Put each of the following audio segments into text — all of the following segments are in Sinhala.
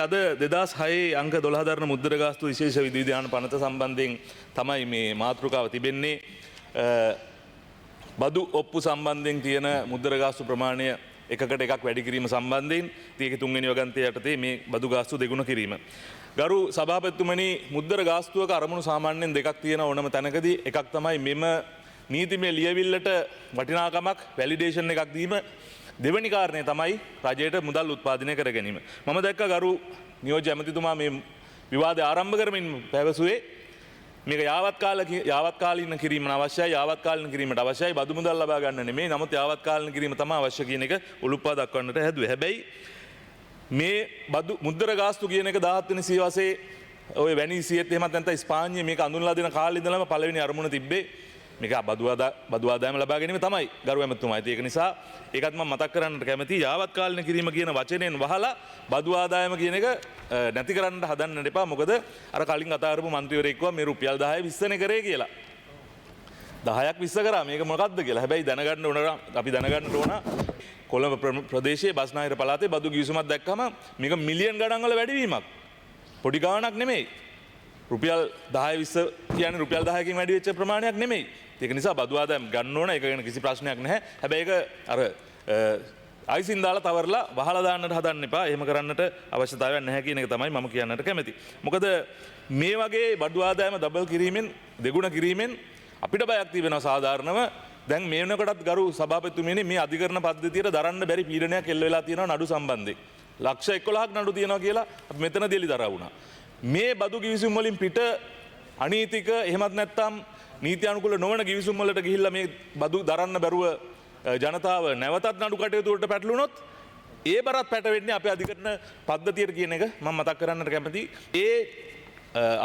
අද 2006 අංක 12 දරන මුද්දර ගාස්තු විශේෂ විධිවිධාන පනත සම්බන්ධයෙන් තමයි මේ මාතෘකාව තිබෙන්නේ. බදු ඔප්පු සම්බන්ධයෙන් තියෙන මුද්දර ගාස්තු ප්‍රමාණය එකකට එකක් වැඩි කිරීම සම්බන්ධයෙන් ඒකේ තුන්වෙනි වගන්තය යටතේ මේ බදු ගාස්තු දෙගුණ කිරීම. ගරු සභාපතිතුමනි, මුද්දර ගාස්තුවක අරමුණු සාමාන්‍යයෙන් දෙකක් තියෙන ඕනම තැනකදී එකක් තමයි මෙම නීතිමය ලියවිල්ලට වටිනාකමක් වැලිඩේෂන් එකක් දීම. දෙවැනි කාරණය තමයි රජයට මුදල් උත්පාදනය කර ගැනීම. මම දැක්ක ගරු නියෝජ්‍ය ඇමතිතුමා මේ විවාදය ආරම්භ කරමින් පැවසුවේ මේක යාවත්කාලීන කිරීම අවශ්‍යයි, යාවත්කාලීන කිරීමට අවශ්‍යයි, බදු මුදල් ලබා ගන්න නෙමෙයි. නමුත් යාවත්කාලීන කිරීම තමයි අවශ්‍ය කියන එක උලුප්පා දක්වන්නට හැදුවේ. හැබැයි මේ බදු මුද්දර ගාස්තු කියන එක 17 වෙනි සියවසේ ඔය වැනීසියෙත් එහෙමත් නැත්නම් ස්පාඤ්ඤේ මේක අඳුන්ලා දෙන කාලේ ඉඳලම පළවෙනි අරමුණ තිබ්බේ මේක බදු ආදායම ලබා ගැනීම තමයි ගරු ඇමතුමා. ඒක නිසා ඒකත් මම මතක් කරන්නට කැමතියි. යාවත්කාලීන කිරීම කියන වචනයෙන් වහලා බදු ආදායම කියන එක නැති කරන්න හදන්න එපා. මොකද අර කලින් කතා කරපු මන්ත්‍රීවරයෙක් කිව්වා මේ රුපියල් 10 20නේ කරේ කියලා. 10ක් 20 කරා මේක මොකක්ද කියලා. හැබැයි දැනගන්න ඕන, අපි දැනගන්න ඕන කොළඹ ප්‍රදේශයේ බස්නාහිර පළාතේ බදු ගිවිසුමක් දැක්කම මේක මිලියන් ගණන් වල වැඩිවීමක්. පොඩි ගාණක් නෙමෙයි. රුපියල් 10 20 කියන්නේ රුපියල් 10කින් වැඩි වෙච්ච ප්‍රමාණයක් නෙමෙයි. ඒක නිසා බදු ආදායම් ගන්න ඕන. ඒක ගැන කිසි ප්‍රශ්නයක් නැහැ. හැබැයි ඒක අර අයිසින් දාලා තවරලා වහලා දාන්නට හදන්න එපා. එහෙම කරන්නට අවශ්‍යතාවයක් නැහැ කියන එක තමයි මම කියන්නට කැමති. මොකද මේ වගේ බදු ආදායම ඩබල් කිරීමෙන්, දෙගුණ කිරීමෙන් අපිට බයක් තිබෙනවා සාධාරණව. දැන් මේ වෙනකොටත් ගරු සභාපතිතුමනි මේ අධිකරණ පද්ධතියට දරන්න බැරි පීඩනයක් එල්ල වෙලා තියෙනවා නඩු සම්බන්ධයෙන්. ලක්ෂ 11ක් නඩු තියෙනවා කියලා අපි මෙතනදී දරා වුණා. මේ බදු ගිවිසුම් වලින් පිට අනීතික එහෙමත් නැත්නම් නීති අනුකූල නොවන ගිවිසුම් වලට ගිහිල්ලා මේ බදු දරන්න බැරුව ජනතාව නැවතත් නඩු කටයුතු වලට පැටළුනොත් ඒ බරත් පැටවෙන්නේ අපේ අධිකරණ පද්ධතියට කියන එක මම මතක් කරන්නට කැමතියි. ඒ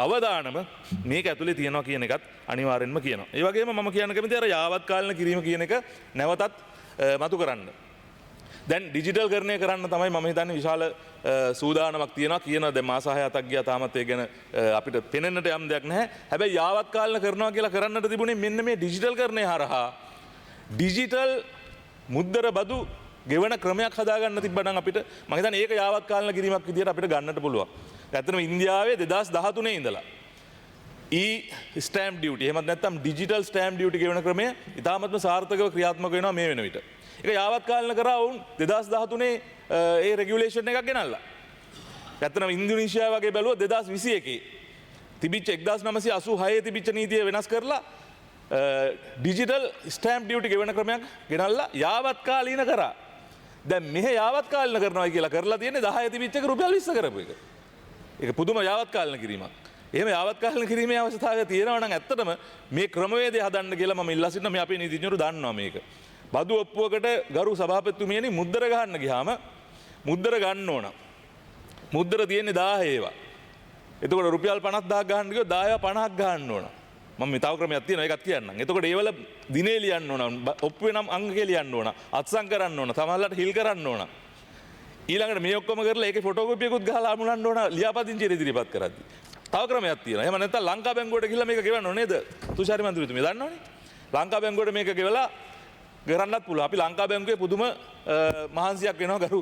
අවදානම මේක ඇතුලේ තියෙනවා කියන එකත් අනිවාර්යෙන්ම කියනවා. ඒ වගේම මම කියන්න කැමතියි අර යාවත්කාලීන කිරීම කියන එක නැවතත් මතු කරන්න. දැන් ඩිජිටල් කරණය කරන්න තමයි මම හිතන්නේ විශාල සූදානමක් තියෙනවා කියන දැන් මාස 6-7ක් ගියා තාමත් ඒ ගැන අපිට පෙනෙන්නට යම් දෙයක් නැහැ. හැබැයි යාවත්කාලීන කරනවා කියලා කරන්නට තිබුණේ මෙන්න මේ ඩිජිටල් කරණය හරහා ඩිජිටල් මුද්දර බදු ගෙවන ක්‍රමයක් හදාගන්න තිබ්බනම් අපිට මම හිතන්නේ ඒක යාවත්කාලීන කිරීමක් විදියට අපිට ගන්නට පුළුවන්. ඇත්තටම ඉන්දියාවේ 2013 ඉඳලා ස්ටෑම්ප් ඩියුටි එහෙමත් නැත්නම් ඩිජිටල් ස්ටෑම්ප් ඩියුටි ගෙවන ක්‍රමය ඉතාමත්ම සාර්ථකව ක්‍රියාත්මක වෙනවා මේ වෙන විට. ඒක යාවත්කාලීන කරා වුන් 2013 ඒ රෙගියුලේෂන් එකක් ගෙනල්ලා. ඇත්තටම ඉන්දුනීසියාව වගේ බැලුවොත් 2021 තිබිච්ච 1986 තිබිච්ච නීතිය වෙනස් කරලා ඩිජිටල් ස්ටෑම්ප් ඩියුටි ගෙවන ක්‍රමයක් ගෙනල්ලා යාවත්කාලීන කරා. දැන් මෙහෙ යාවත්කාලීන කරනවා කියලා කරලා තියෙන්නේ 10 තිබිච්ච එක රුපියල් 20 කරපු එක. ඒක පුදුම යාවත්කාලීන කිරීමක්. එහෙම යාවත්කාලීන කිරීමේ අවශ්‍යතාවය තියෙනවා නම් ඇත්තටම මේ ක්‍රමවේදය හදන්න කියලා මම ඉල්ලා සිටිනවා. මේ අපේ නීතිඥවරු දන්නවා මේක. බදු ඔප්පුවකට ගරු සභාපතිතුමියනි මුද්දර ගහන්න ගියාම මුද්දර ගන්න ඕන. මුද්දර තියෙන්නේ 10 ඒවා. එතකොට රුපියල් 50000ක් ගහන්න ගියොත් 10 50ක් ගහන්න ඕන. මම මේ තව ක්‍රමයක් තියෙනවා ඒකත් කියන්නම්. එතකොට ඒවල දිනේ ලියන්න ඕන, ඔප්පුවේ නම් අංකේ ලියන්න ඕන, අත්සන් කරන්න ඕන, සමහරවිට හිල් කරන්න ඕන. ඊළඟට මේ ඔක්කොම කරලා ඒකේ ෆොටෝකෝපියකුත් ගහලා අමුණන්න ඕන ලියාපදිංචිය ඉදිරිපත් කරද්දී. තව ක්‍රමයක් තියෙනවා. එහෙම නැත්නම් ලංකා බැංකුවට ගිහිල්ලා මේක ගෙවන්න ඕනේ නේද? තුෂාරි මන්ත්‍රීතුමිය දන්නවනේ. ලංකා බැංකුවට මේක ගෙවලා කරන්නත් පුළුවන්. අපි ලංකා බැංකුවේ පුදුම මහන්සියක් වෙනවා ගරු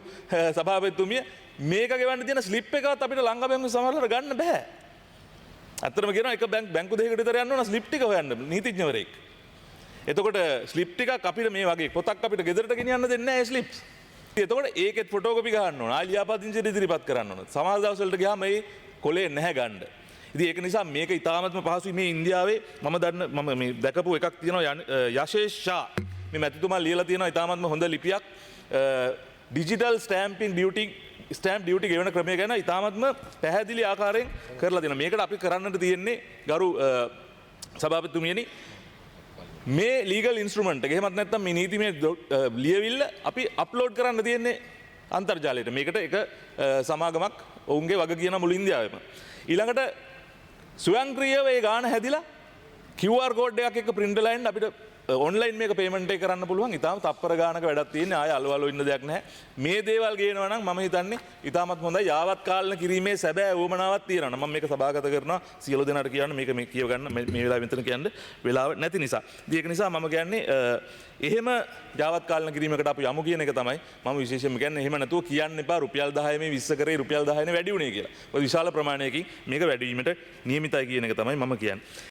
සභාපතිතුමිය. මේක ගෙවන්න තියෙන ස්ලිප් එකවත් අපිට ලංකා බැංකුවේ සමහරවල් ගන්න බෑ. ඇත්තටම කියනවා එක බැංකු දෙකකට විතර යන්න ඕන ස්ලිප් ටික හොයන්න නීතිඥවරයෙක්. එතකොට ස්ලිප් ටිකක් අපිට මේ වගේ පොතක් අපිට ගෙදරට ගෙනියන්න දෙන්නේ නැහැ ඒ ස්ලිප්ස්. එතකොට ඒකෙත් ෆොටෝකෝපි ගන්න ඕන. ආයි ලියාපදිංචි ඉදිරිපත් කරන්න ඕන. සමහර දවස් වලට ගියාම මේ කොලේ නැහැ ගන්න. ඉතින් ඒක නිසා මේක ඉතාමත්ම පහසුයි. මේ ඉන්දියාවේ මම මේ දැකපු එකක් තියෙනවා යශේෂ් ෂා මේ මැතිතුමා ලියලා තියෙනවා ඉතාමත්ම හොඳ ලිපියක්. ඩිජිටල් ස්ටෑම්පින් ඩියුටි ස්ටෑම්ප් ඩියුටි ගෙවන ක්‍රමය ගැන ඉතාමත්ම පැහැදිලි ආකාරයෙන් කරලා දෙනවා. මේකට අපි කරන්නට තියෙන්නේ ගරු සභාපතිතුමියනි මේ ලීගල් ඉන්ස්ට්‍රුමන්ට් එක එහෙමත් නැත්නම් මේ නීතිමය ලියවිල්ල අපි අප්ලෝඩ් කරන්න තියෙන්නේ අන්තර්ජාලයට. මේකට එක සමාගමක් ඔවුන්ගේ වග කියන මුළු ඉන්දියාවෙම. ඊළඟට ස්වයංක්‍රීයව ඒ ගාන හැදිලා QR කෝඩ් එකක් එක්ක print වෙලා එන්න අපිට ඔන්ලයින් මේක පේමන්ට් එක කරන්න පුළුවන්. ඉතාලම තප්පර ගානක වැඩක් තියෙන්නේ. ආය අලවලු ඉන්න දෙයක් නැහැ. මේ දේවල් ගේනවා නම් මම හිතන්නේ ඉතාමත් හොඳයි. යාවත් කාලන කිරීමේ සැබෑ උවමනාවක් තියෙනවා. මම මේක සභාගත කරනවා සියලු දෙනාට කියන්න මේක මේ කියව ගන්න මේ වෙලාවෙ මෙතන කියන්න වෙලාව නැති නිසා. ඒක නිසා මම කියන්නේ එහෙම යාවත් කාලන කිරීමකට අපි යමු කියන එක තමයි මම විශේෂයෙන්ම කියන්නේ. එහෙම නැතුව කියන්න එපා රුපියල් 10 මේ 20 කරේ රුපියල් 10 නේ වැඩි උනේ කියලා. ඔය විශාල ප්‍රමාණයකින් මේක වැඩි වීමට නියමිතයි කියන එක තමයි මම කියන්නේ.